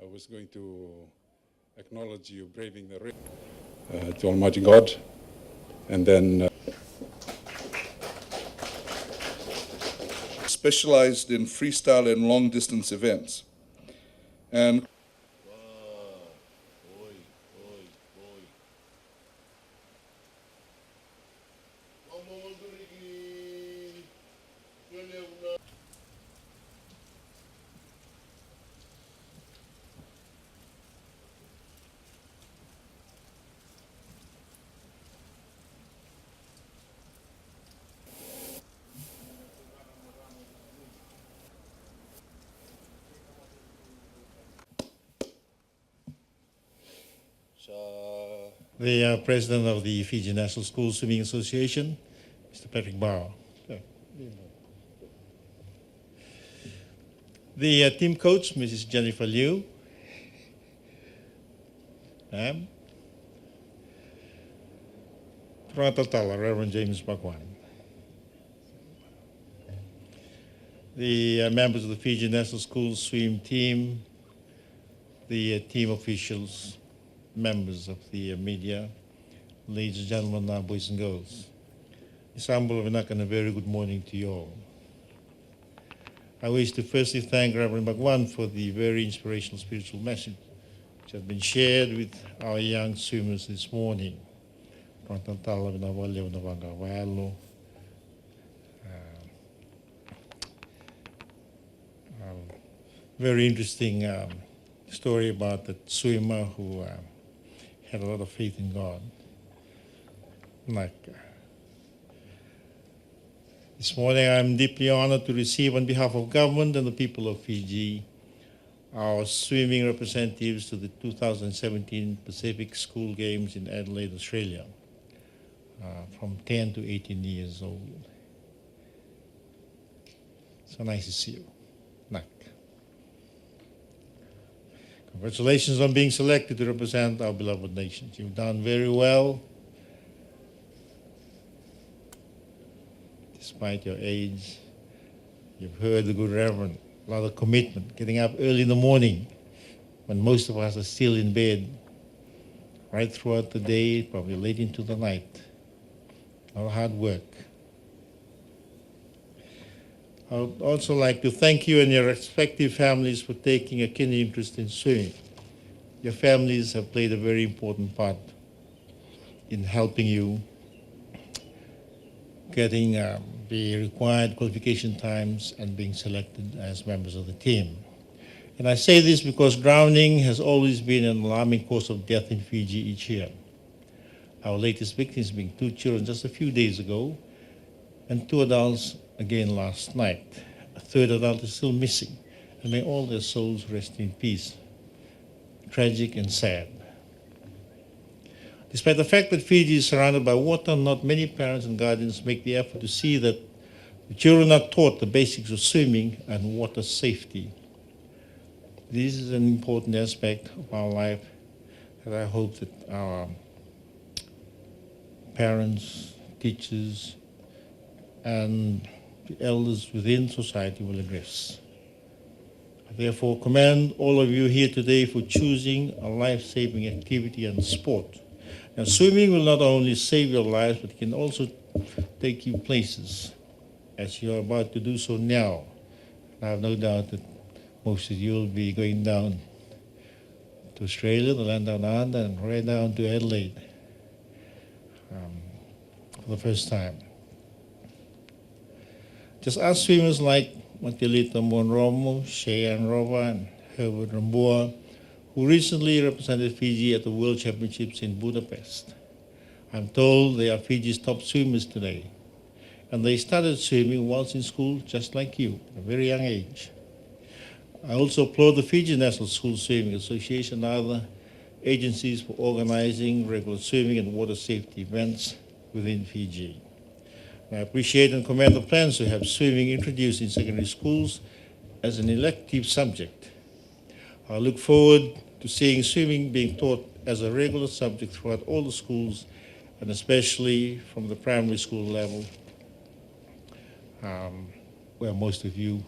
I was going to acknowledge you braving the river to Almighty God, and then specialized in freestyle and long-distance events. And the President of the Fiji National School Swimming Association, Mr. Patrick Borron. The team coach, Mrs. Jennifer Liu. Ma'am. Konrote, Reverend James Bakwan. The members of the Fiji National School swim team, the team officials, members of the media, ladies and gentlemen, boys and girls. It's humble and a very good morning to you all. I wish to firstly thank Reverend Bakwan for the very inspirational spiritual message which has been shared with our young swimmers this morning. Very interesting story about the swimmer who had a lot of faith in God. This morning I'm deeply honored to receive on behalf of government and the people of Fiji our swimming representatives to the 2017 Pacific School Games in Adelaide, Australia, from 10 to 18 years old. So nice to see you. Congratulations on being selected to represent our beloved nations. You've done very well, despite your age. You've heard the good Reverend, a lot of commitment, getting up early in the morning when most of us are still in bed, right throughout the day, probably late into the night. A lot of hard work. I would also like to thank you and your respective families for taking a keen interest in swimming. Your families have played a very important part in helping you getting the required qualification times and being selected as members of the team. And I say this because drowning has always been an alarming cause of death in Fiji each year. Our latest victims being 2 children just a few days ago, and 2 adults again last night. A 3rd adult is still missing, and may all their souls rest in peace. Tragic and sad. Despite the fact that Fiji is surrounded by water, not many parents and guardians make the effort to see that the children are taught the basics of swimming and water safety. This is an important aspect of our life that I hope that our parents, teachers, and the elders within society will address. I therefore commend all of you here today for choosing a life-saving activity and sport. Now, swimming will not only save your lives, but it can also take you places, as you are about to do so now. I have no doubt that most of you will be going down to Australia, the land down under, and right down to Adelaide for the first time. Just ask swimmers like Matilita Monromo, Cheyenne Rova, and Herbert Ramboa, who recently represented Fiji at the World Championships in Budapest. I'm told they are Fiji's top swimmers today, and they started swimming whilst in school just like you, at a very young age. I also applaud the Fiji National School Swimming Association and other agencies for organizing regular swimming and water safety events within Fiji. I appreciate and commend the plans to have swimming introduced in secondary schools as an elective subject. I look forward to seeing swimming being taught as a regular subject throughout all the schools, and especially from the primary school level, where most of you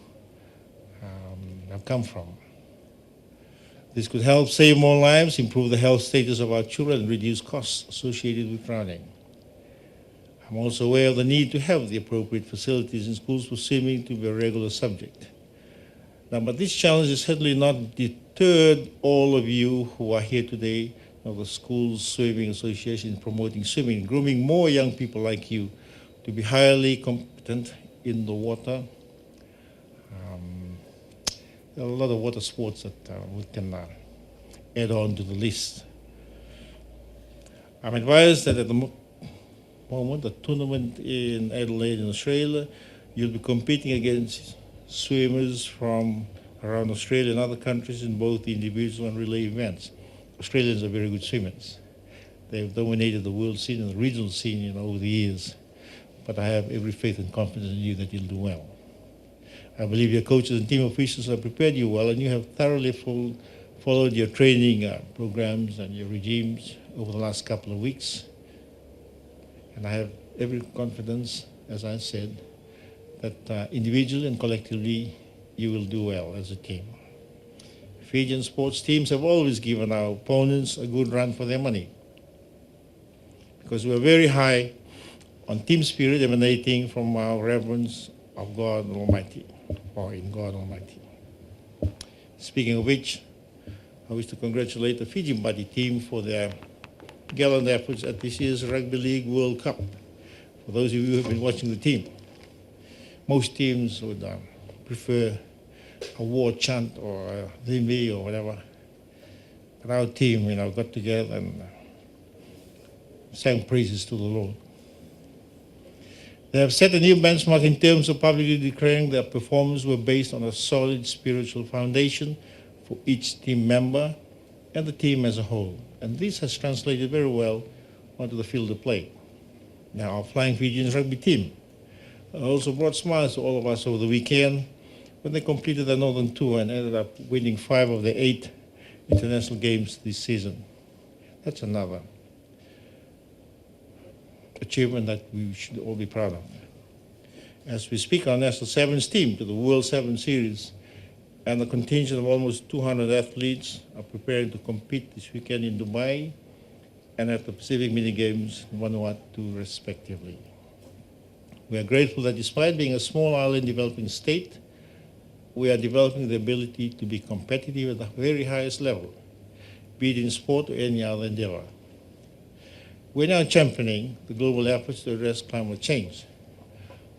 have come from. This could help save more lives, improve the health status of our children, and reduce costs associated with drowning. I'm also aware of the need to have the appropriate facilities in schools for swimming to be a regular subject. Now, but this challenge has certainly not deterred all of you who are here today of the Schools Swimming Association promoting swimming, grooming more young people like you to be highly competent in the water. There are a lot of water sports that we can add on to the list. I'm advised that at the moment, the tournament in Adelaide in Australia, you'll be competing against swimmers from around Australia and other countries in both the individual and relay events. Australians are very good swimmers. They've dominated the world scene and the regional scene over the years. But I have every faith and confidence in you that you'll do well. I believe your coaches and team officials have prepared you well, and you have thoroughly followed your training programs and your regimes over the last couple of weeks. And I have every confidence, as I said, that individually and collectively you will do well as a team. Fijian sports teams have always given our opponents a good run for their money because we are very high on team spirit emanating from our reverence of God Almighty, or in God Almighty. Speaking of which, I wish to congratulate the Fijian Buddy team for their gallant efforts at this year's Rugby League World Cup. For those of you who have been watching the team, most teams would prefer a war chant or a dhimmi or whatever. But our team, got together and sang praises to the Lord. They have set a new benchmark in terms of publicly declaring their performances were based on a solid spiritual foundation for each team member and the team as a whole. And this has translated very well onto the field of play. Now, our Flying Fijians rugby team also brought smiles to all of us over the weekend when they completed their Northern Tour and ended up winning 5 of the 8 international games this season. That's another achievement that we should all be proud of. As we speak, our National Sevens team to the World Sevens Series and the contingent of almost 200 athletes are preparing to compete this weekend in Dubai and at the Pacific Mini Games in Vanuatu, respectively. We are grateful that despite being a small island developing state, we are developing the ability to be competitive at the very highest level, be it in sport or any other endeavor. We're now championing the global efforts to address climate change.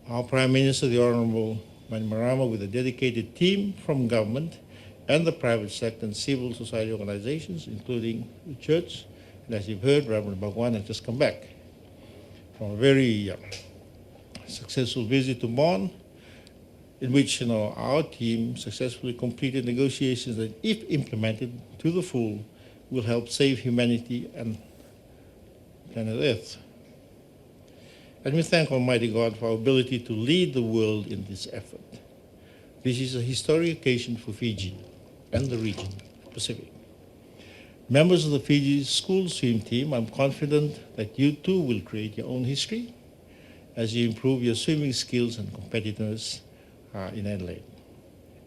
Our Prime Minister, the Honorable Bainimarama, with a dedicated team from government and the private sector and civil society organizations, including the church, and as you've heard, Reverend Bhagwan has just come back from a very successful visit to Borron, in which our team successfully completed negotiations that, if implemented to the full, will help save humanity and planet Earth. And we thank Almighty God for our ability to lead the world in this effort. This is a historic occasion for Fiji and the region, Pacific. Members of the Fiji School Swim Team, I'm confident that you too will create your own history as you improve your swimming skills and competitiveness in Adelaide.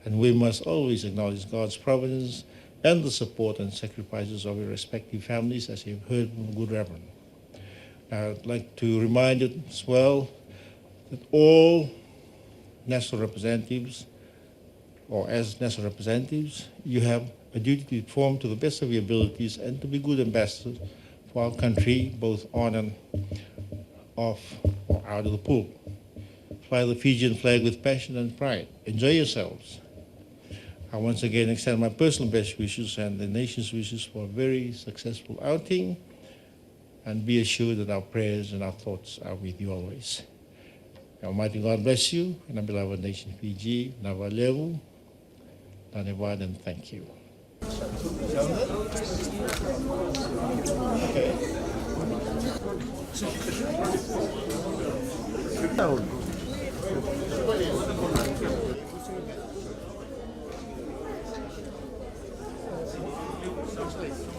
And we must always acknowledge God's providence and the support and sacrifices of your respective families, as you've heard from the Good Reverend. I'd like to remind you as well that all national representatives, or as national representatives, you have a duty to perform to the best of your abilities and to be good ambassadors for our country, both on and off or out of the pool. Fly the Fijian flag with passion and pride. Enjoy yourselves. I once again extend my personal best wishes and the nation's wishes for a very successful outing, and be assured that our prayers and our thoughts are with you always. Almighty God bless you and our beloved nation Fiji. Navalevu, Dhanyavad, and thank you. Okay.